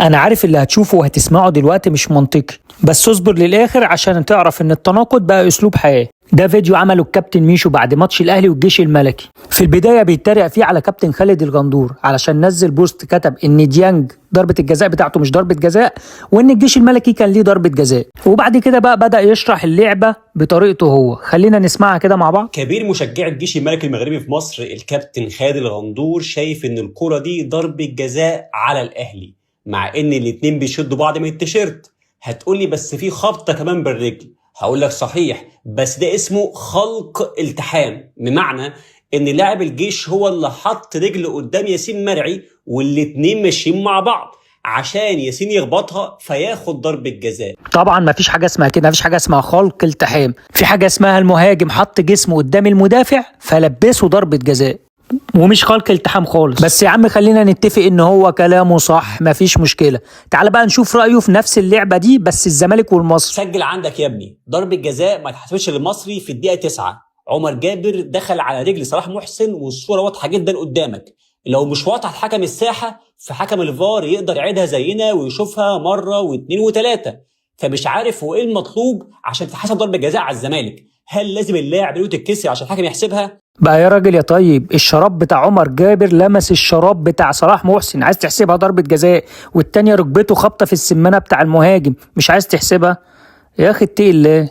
انا عارف اللي هتشوفه وهتسمعه دلوقتي مش منطقي، بس اصبر للاخر عشان تعرف ان التناقض بقى اسلوب حياة. ده فيديو عمله الكابتن ميشو بعد ماتش الاهلي والجيش الملكي. في البدايه بيتريق فيه على كابتن خالد الغندور علشان نزل بوست كتب ان ديانج ضربه الجزاء بتاعته مش ضربه جزاء، وان الجيش الملكي كان ليه ضربه جزاء. وبعد كده بقى بدأ يشرح اللعبه بطريقته هو. خلينا نسمعها كده مع بعض. كبير مشجع الجيش الملكي المغربي في مصر الكابتن خالد الغندور شايف ان الكرة دي ضربه جزاء على الاهلي، مع ان الاتنين بيشدوا بعض من التيشيرت. هتقولي بس في خبطه كمان بالرجل. هقول لك صحيح، بس ده اسمه خلق التحام، بمعنى ان لاعب الجيش هو اللي حط رجل قدام ياسين مرعي والاتنين ماشيين مع بعض عشان ياسين يخبطها فياخد ضربة جزاء. طبعا مفيش حاجه اسمها كده، مفيش حاجه اسمها خلق التحام. في حاجه اسمها المهاجم حط جسمه قدام المدافع فلبسه ضربه جزاء، ومش خلق التحام خالص. بس يا عم خلينا نتفق ان هو كلامه صح، مفيش مشكله. تعال بقى نشوف رايه في نفس اللعبه دي بس الزمالك والمصري. سجل عندك يا ابني، ضربة جزاء ما اتحسبتش للمصري في الدقيقه 9. عمر جابر دخل على رجل صلاح محسن والصوره واضحه جدا قدامك. لو مش واضحه لحكم الساحه فحكم الفار يقدر يعيدها زينا ويشوفها مره واثنين وثلاثه. فمش عارف هو ايه المطلوب عشان تتحسب ضربة جزاء على الزمالك. هل لازم اللاعب رجله تتكسر عشان الحكم يحسبها؟ بقى يا راجل يا طيب، الشراب بتاع عمر جابر لمس الشراب بتاع صلاح محسن، عايز تحسبها ضربة جزاء؟ والتانية ركبته خبطة في السمانة بتاع المهاجم، مش عايز تحسبها؟ يا اخي اتقي الله.